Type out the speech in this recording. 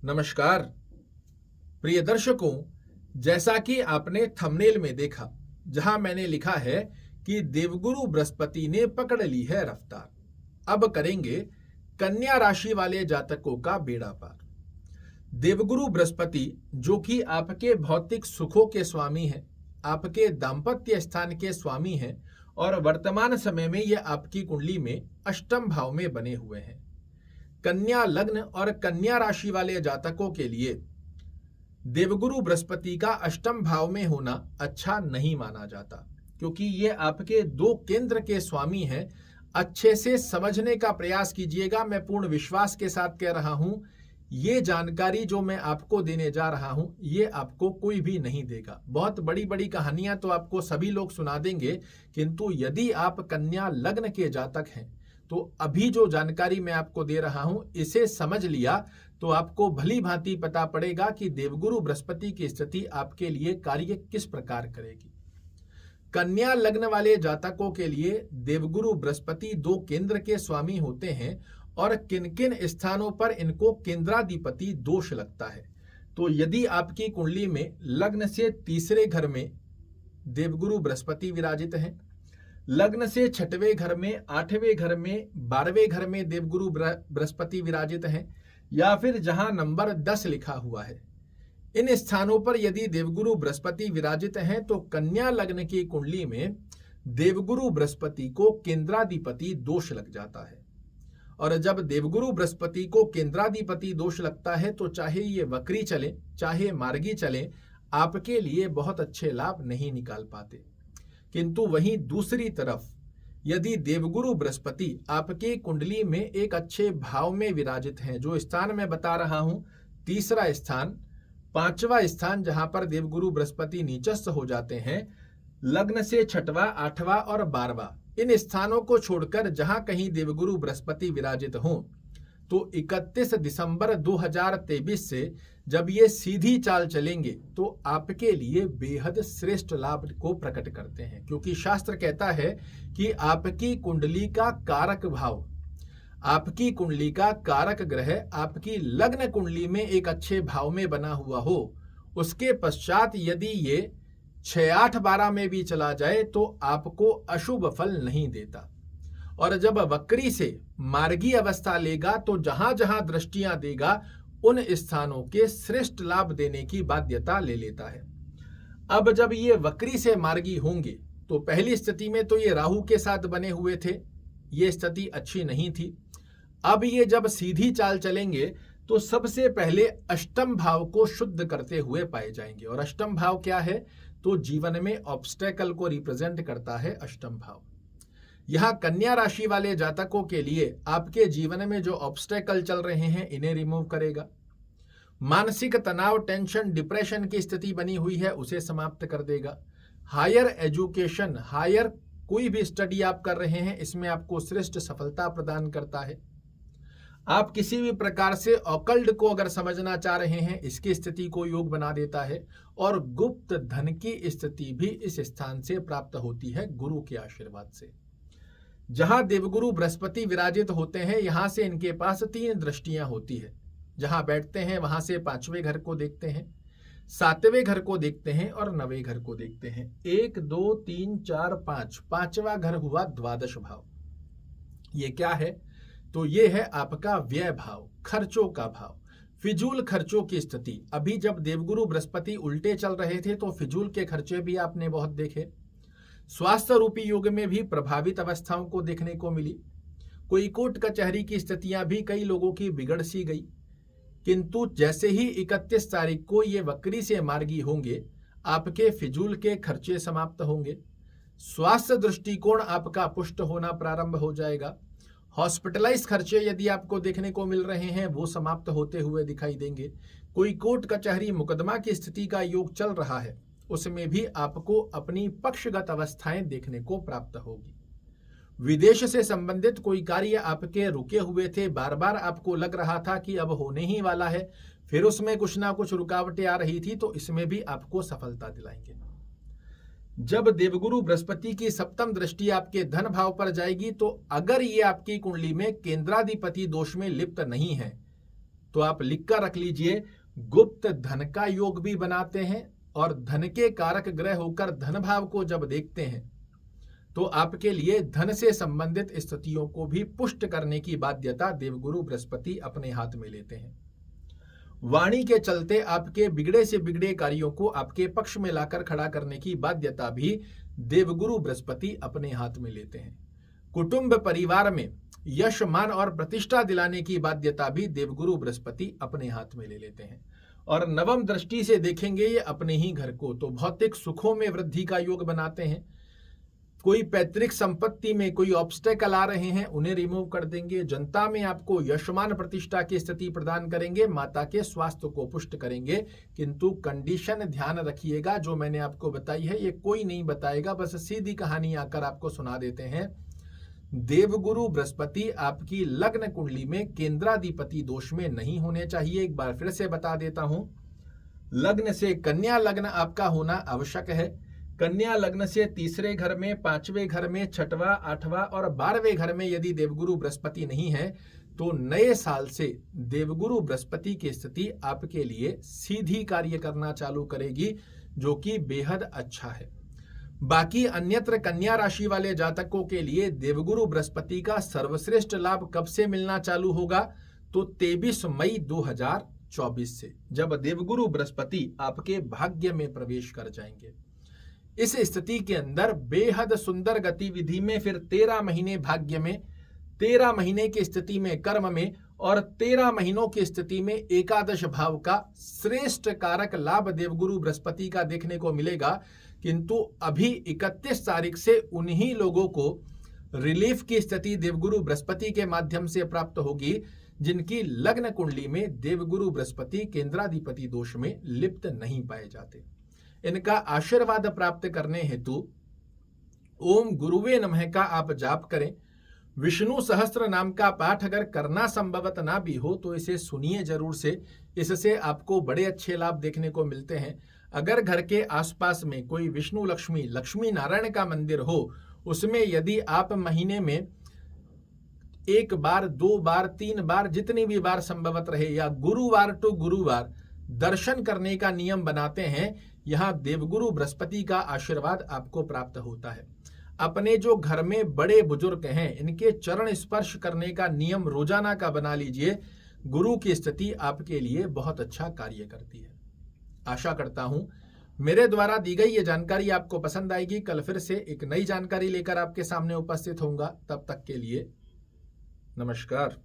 नमस्कार प्रिय दर्शकों, जैसा कि आपने थंबनेल में देखा, जहां मैंने लिखा है कि देवगुरु बृहस्पति ने पकड़ ली है रफ्तार। अब करेंगे कन्या राशि वाले जातकों का बेड़ा पार। देवगुरु बृहस्पति, जो कि आपके भौतिक सुखों के स्वामी हैं, आपके दाम्पत्य स्थान के स्वामी हैं और वर्तमान समय में ये आपकी कुंडली में अष्टम भाव में बने हुए हैं। कन्या लग्न और कन्या राशि वाले जातकों के लिए देवगुरु बृहस्पति का अष्टम भाव में होना अच्छा नहीं माना जाता, क्योंकि ये आपके दो केंद्र के स्वामी हैं। अच्छे से समझने का प्रयास कीजिएगा। मैं पूर्ण विश्वास के साथ कह रहा हूं, ये जानकारी जो मैं आपको देने जा रहा हूं, ये आपको कोई भी नहीं देगा। बहुत बड़ी बड़ी कहानियां तो आपको सभी लोग सुना देंगे, किंतु यदि आप कन्या लग्न के जातक हैं तो अभी जो जानकारी मैं आपको दे रहा हूं, इसे समझ लिया तो आपको भली भांति पता पड़ेगा कि देवगुरु बृहस्पति की स्थिति आपके लिए कार्य किस प्रकार करेगी। कन्या लग्न वाले जातकों के लिए देवगुरु बृहस्पति दो केंद्र के स्वामी होते हैं और किन किन स्थानों पर इनको केंद्राधिपति दोष लगता है। तो यदि आपकी कुंडली में लग्न से तीसरे घर में देवगुरु बृहस्पति विराजित हैं, लग्न से छठवें घर में, आठवें घर में, 12वें घर में देवगुरु बृहस्पति विराजित हैं, या फिर जहां नंबर 10 लिखा हुआ है, इन स्थानों पर यदि देवगुरु बृहस्पति विराजित हैं तो कन्या लग्न की कुंडली में देवगुरु बृहस्पति को केंद्राधिपति दोष लग जाता है। और जब देवगुरु बृहस्पति को केंद्राधिपति दोष लगता है तो चाहे ये वक्री चले, चाहे मार्गी चले, आपके लिए बहुत अच्छे लाभ नहीं निकाल पाते। किंतु वहीं दूसरी तरफ यदि देवगुरु बृहस्पति आपकी कुंडली में एक अच्छे भाव में विराजित हैं, जो स्थान मैं बता रहा हूं, तीसरा स्थान, पांचवा स्थान, जहां पर देवगुरु बृहस्पति नीचस्थ हो जाते हैं, लग्न से छठवां, आठवां और 12वां, इन स्थानों को छोड़कर जहां कहीं देवगुरु बृहस्पति विराजित हों तो 31 दिसंबर 2023 से जब ये सीधी चाल चलेंगे तो आपके लिए बेहद श्रेष्ठ लाभ को प्रकट करते हैं। क्योंकि शास्त्र कहता है कि आपकी कुंडली का कारक भाव, आपकी कुंडली का कारक ग्रह आपकी लग्न कुंडली में एक अच्छे भाव में बना हुआ हो, उसके पश्चात यदि ये 6, 8, 12 में भी चला जाए तो आपको अशुभ फल नहीं देता। और जब वक्री से मार्गी अवस्था लेगा तो जहां जहां दृष्टियां देगा उन स्थानों के श्रेष्ठ लाभ देने की बाध्यता ले लेता है। अब जब ये वक्री से मार्गी होंगे तो पहली स्थिति में तो ये राहु के साथ बने हुए थे, ये स्थिति अच्छी नहीं थी। अब ये जब सीधी चाल चलेंगे तो सबसे पहले अष्टम भाव को शुद्ध करते हुए पाए जाएंगे। और अष्टम भाव क्या है? तो जीवन में ऑब्स्टेकल को रिप्रेजेंट करता है अष्टम भाव। यहां कन्या राशि वाले जातकों के लिए आपके जीवन में जो ऑब्स्टेकल चल रहे हैं, इन्हें रिमूव करेगा। मानसिक तनाव, टेंशन, डिप्रेशन की स्थिति बनी हुई है, उसे समाप्त कर देगा। हायर एजुकेशन, हायर कोई भी स्टडी आप कर रहे हैं, इसमें आपको श्रेष्ठ सफलता प्रदान करता है। आप किसी भी प्रकार से ऑकल्ट को अगर समझना चाह रहे हैं, इसकी स्थिति को योग बना देता है। और गुप्त धन की स्थिति भी इस स्थान से प्राप्त होती है गुरु के आशीर्वाद से। जहां देवगुरु बृहस्पति विराजित होते हैं, यहां से इनके पास 3 दृष्टियां होती है। जहां बैठते हैं वहां से 5वें घर को देखते हैं, 7वें घर को देखते हैं और 9वें घर को देखते हैं। 1, 2, 3, 4, 5, 5वां घर हुआ द्वादश भाव। ये क्या है? तो ये है आपका व्यय भाव, खर्चों का भाव, फिजूल खर्चों की स्थिति। अभी जब देवगुरु बृहस्पति उल्टे चल रहे थे तो फिजूल के खर्चे भी आपने बहुत देखे। स्वास्थ्य रूपी योग में भी प्रभावित अवस्थाओं को देखने को मिली। कोई कोर्ट कचहरी की स्थितियां भी कई लोगों की बिगड़ सी गई। किंतु जैसे ही 31 तारीख को ये वक्री से मार्गी होंगे, आपके फिजूल के खर्चे समाप्त होंगे। स्वास्थ्य दृष्टिकोण आपका पुष्ट होना प्रारंभ हो जाएगा। हॉस्पिटलाइज खर्चे यदि आपको देखने को मिल रहे हैं, वो समाप्त होते हुए दिखाई देंगे। कोई कोर्ट कचहरी मुकदमा की स्थिति का योग चल रहा है, उसमें भी आपको अपनी पक्षगत अवस्थाएं देखने को प्राप्त होगी। विदेश से संबंधित कोई कार्य आपके रुके हुए थे, बार बार आपको लग रहा था कि अब होने ही वाला है, फिर उसमें कुछ ना कुछ रुकावटें आ रही थी, तो इसमें भी आपको सफलता दिलाएंगे। जब देवगुरु बृहस्पति की सप्तम दृष्टि आपके धन भाव पर जाएगी तो अगर ये आपकी कुंडली में केंद्राधिपति दोष में लिप्त नहीं है तो आप लिख कर रख लीजिए, गुप्त धन का योग भी बनाते हैं और धन के कारक ग्रह होकर धन भाव को जब देखते हैं तो आपके लिए धन से संबंधित स्थितियों को भी पुष्ट करने की बाध्यता देवगुरु बृहस्पति अपने हाथ में लेते हैं। वाणी के चलते आपके बिगड़े से बिगड़े कार्यों को आपके पक्ष में लाकर खड़ा करने की बाध्यता भी देवगुरु बृहस्पति अपने हाथ में लेते हैं। कुटुंब परिवार में यश मान और प्रतिष्ठा दिलाने की बाध्यता भी देवगुरु बृहस्पति अपने हाथ में ले लेते हैं। और नवम दृष्टि से देखेंगे ये अपने ही घर को, तो भौतिक सुखों में वृद्धि का योग बनाते हैं। कोई पैतृक संपत्ति में कोई ऑब्स्टेकल आ रहे हैं, उन्हें रिमूव कर देंगे। जनता में आपको यशमान प्रतिष्ठा की स्थिति प्रदान करेंगे। माता के स्वास्थ्य को पुष्ट करेंगे। किंतु कंडीशन ध्यान रखिएगा, जो मैंने आपको बताई है ये कोई नहीं बताएगा, बस सीधी कहानी आकर आपको सुना देते हैं। देवगुरु बृहस्पति आपकी लग्न कुंडली में केंद्राधिपति दोष में नहीं होने चाहिए। एक बार फिर से बता देता हूं, लग्न से कन्या लग्न आपका होना आवश्यक है। कन्या लग्न से तीसरे घर में, पांचवें घर में, छठवां, आठवां और 12वें घर में यदि देवगुरु बृहस्पति नहीं है तो नए साल से देवगुरु बृहस्पति की स्थिति आपके लिए सीधी कार्य करना चालू करेगी, जो कि बेहद अच्छा है। बाकी अन्यत्र कन्या राशि वाले जातकों के लिए देवगुरु बृहस्पति का सर्वश्रेष्ठ लाभ कब से मिलना चालू होगा? तो 23 मई 2024 से, जब देवगुरु बृहस्पति आपके भाग्य में प्रवेश कर जाएंगे। इस स्थिति के अंदर बेहद सुंदर गतिविधि में फिर 13 महीने भाग्य में, 13 महीने की स्थिति में कर्म में और 13 महीनों की स्थिति में एकादश भाव का श्रेष्ठ कारक लाभ देवगुरु बृहस्पति का देखने को मिलेगा। किंतु अभी 31 तारीख से उन्हीं लोगों को रिलीफ की स्थिति देवगुरु बृहस्पति के माध्यम से प्राप्त होगी जिनकी लग्न कुंडली में देवगुरु बृहस्पति केंद्राधिपति दोष में लिप्त नहीं पाए जाते। इनका आशीर्वाद प्राप्त करने हेतु ओम गुरुवे नमः का आप जाप करें। विष्णु सहस्त्र नाम का पाठ अगर करना संभवत ना भी हो तो इसे सुनिए जरूर से, इससे आपको बड़े अच्छे लाभ देखने को मिलते हैं। अगर घर के आसपास में कोई विष्णु लक्ष्मी नारायण का मंदिर हो, उसमें यदि आप महीने में 1 बार, 2 बार, 3 बार, जितनी भी बार संभवत रहे, या गुरुवार टू गुरुवार दर्शन करने का नियम बनाते हैं, यहाँ देवगुरु बृहस्पति का आशीर्वाद आपको प्राप्त होता है। अपने जो घर में बड़े बुजुर्ग हैं, इनके चरण स्पर्श करने का नियम रोजाना का बना लीजिए। गुरु की स्थिति आपके लिए बहुत अच्छा कार्य करती है। आशा करता हूं मेरे द्वारा दी गई ये जानकारी आपको पसंद आएगी। कल फिर से एक नई जानकारी लेकर आपके सामने उपस्थित होऊंगा। तब तक के लिए नमस्कार।